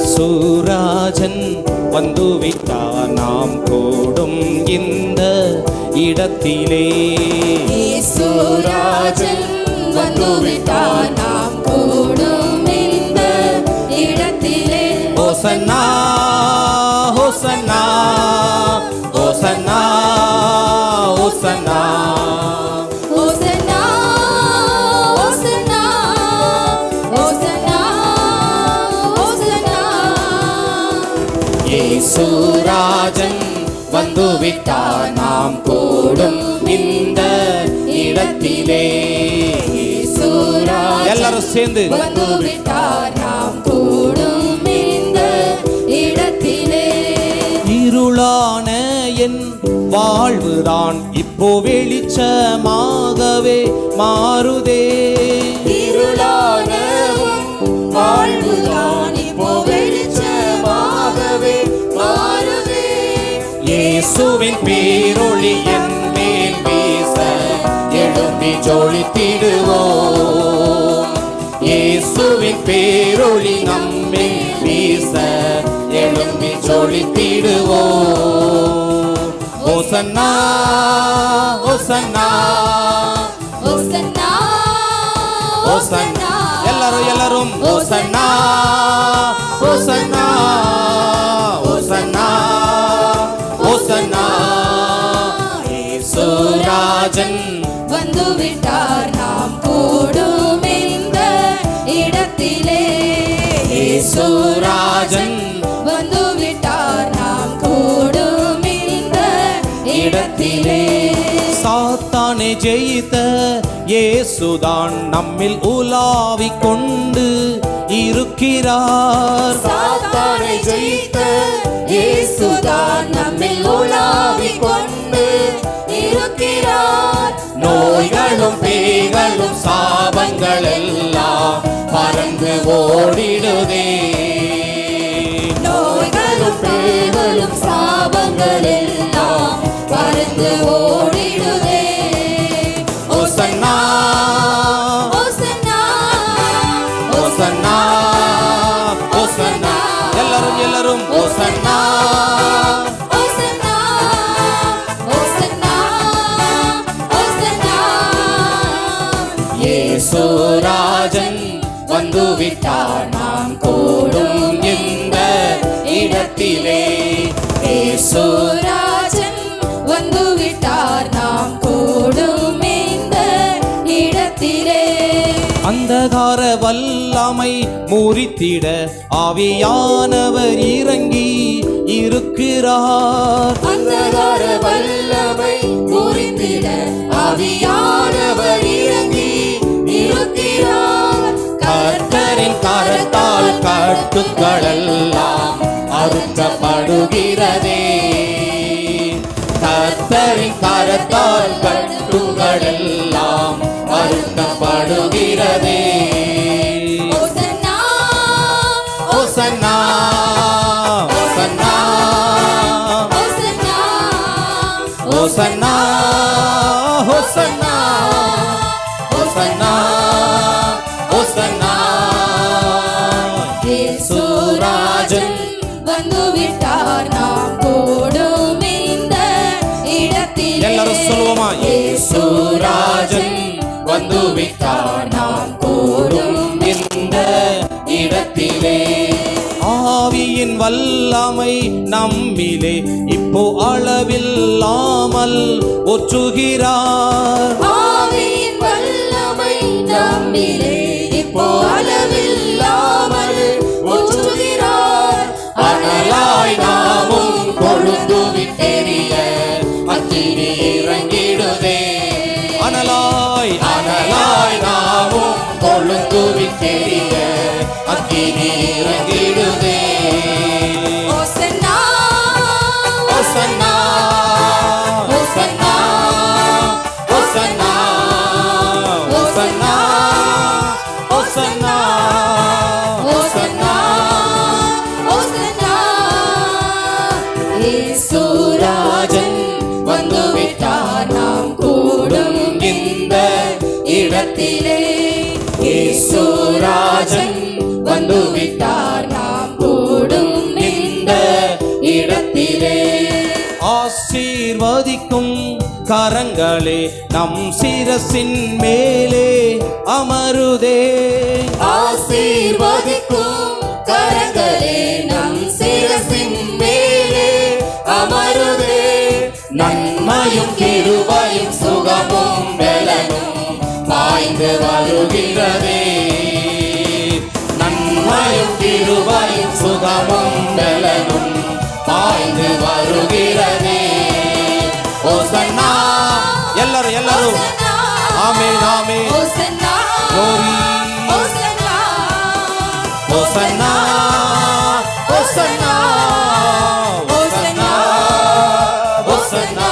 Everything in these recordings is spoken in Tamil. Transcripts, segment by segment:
இயேசுராஜன் வந்துவிட்டார் நாம் கூடும் இந்த இடத்திலே. இயேசுராஜன் வந்துவிட்டார் நாம் கூடும் இந்த இடத்திலே. ஹோசன்னா ஹோசன்னா ஹோசன்னா ஹோசன்னா ஹோசன்னா ஹோசன்னா ஹோசன்னா ஹோசன்னா. இயேசுராஜன் வந்துவிட்டார் நாம் கூடும் இந்த இடத்திலே. எல்லாரும் சேர்ந்து வந்துவிட்டார் நாம் கூடும் இந்த இடத்திலே. இருளான என் வாழ்வுதான் இப்போ வெளிச்சமாகவே மாறுதே. இருளான வாழ்வுதான் இப்போ வெளிச்சமாகவே மாறுதே. இயேசுவின் பேரொளி என் மேல் வீச எழும்பி ஜொலித்திடுவோம். இயேசுவின் பேரொளி நம்மில் வீச எழும்பி ஜொலித்திடுவோம். ஹோசன்னா ஹோசன்னா ஹோசன்னா ஹோசன்னா. எல்லாரும் ஹோசன்னா ஹோசன்னா ஹோசன்னா ஹோசன்னா. இயேசுராஜன் வந்துவிட்டார் நாம் கூடும் இந்த இடத்திலே. இயேசுராஜன் வந்துவிட்டார் நாம் கூடும் இந்த இடத்திலே. சாத்தானை ஜெயித்த இயேசுதான் நம்மில் உலாவிக் கொண்டு இருக்கிறார். சாத்தானை ஜெயித்த இயேசுதான் நம்மில் உலாவிக் கொண்டு இருக்கிறார். நோய்களும் பேய்களும் சாபங்கள் எல்லாம் பறந்து ஓடிடுதே. நோய்களும் பேய்களும் சாபங்கள் எல்லாம் பறந்து ஓடிடுதே. ஹோசன்னா ஹோசன்னா ஹோசன்னா ஹோசன்னா. எல்லாரும் ஹோசன்னா ஹோசன்னா ஹோசன்னா ஹோசன்னா. இயேசுராஜன் வந்துவிட்டார் நாம் கூடும் இந்த இடத்திலே. இயேசுராஜன் வந்துவிட்டார் நாம் கூடும் இந்த இடத்திலே. அந்தகார வல்லமை முறித்திட ஆவியானவர் இறங்கி இருக்கிறார். அந்தகார வல்லமை முறித்திட ஆவியானவர் இறங்கி இருக்கிறார். கர்த்தரின் கரத்தால் கட்டுகளெல்லாம் அறுக்கப்படுகிறதே. கர்த்தரின் கரத்தால் கட்டுகளெல்லாம் அறுக்கப்படுகிறதே. ஹோசன்னா ஹோசன்னா ஹோசன்னா ஹோசன்னா ஹோசன்னா ஹோசன்னா ஹோசன்னா ஹோசன்னா. இயேசுராஜன் வந்துவிட்டார் நாம் கூடும் இந்த இடத்திலே. எல்லாரும் சொல்லுவோமா? இயேசுராஜன் வந்துவிட்டார் நாம் கூடும் இந்த இடத்திலே. ஆவியின் வல்லமை நம்மிலே இப்போ அளவில்லாமல் ஒற்றுகிறார். ஆவியின் வல்லமை நம்மிலே இப்போ அளவில்லாமல் ஊற்றுகிறார். அனலாய் நாமும் கொழுந்து விட்டெரிய அக்கினி இறங்கிடுதே. அனலாய் நாமும் கொழுந்து விட்டெரிய அக்கினி இறங்கிடுதே. ஹோசன்னா ஹோசன்னா ஹோசன்னா ஹோசன்னா ஹோசன்னா ஹோசன்னா ஹோசன்னா. இயேசுராஜன் வந்துவிட்டார் நாம் கூடும் இந்த இடத்திலே. இயேசுராஜன் வந்துவிட்டார் நாம் கூடும் இந்த இடத்திலே. ஆசீர்வதிக்கும் கரங்களே நம் சிரசின் மேலே அமருதே. ஆசீர்வதிக்கும் கரங்களே நம் சிரசின் மேலே அமருதே. நன்மையும் கிருபையும் சுகமும் பலனும் பாய்ந்து வருகிறதே. நன்மையும் கிருபையும் சுகமும் பலனும் பாய்ந்து வருகிறதே. ஓசன்னா எல்லாரும் ஆமென் ஆமென். ஓசன்னா Glory. ஓசன்னா ஓசன்னா ஓசன்னா ஓசன்னா ஓசன்னா.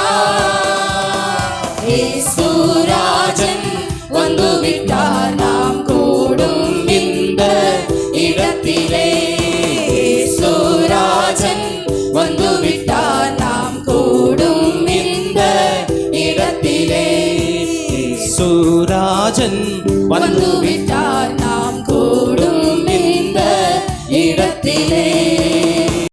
இயேசுராஜன் வந்துவிட்டார் நாம் கூடும் இந்த இடத்திலே. இயேசுராஜன் வந்துவிட்டார் நாம் கூடும் இந்த இடத்திலே. சுராஜன் வந்துவிட்டார் நாம் கூடும்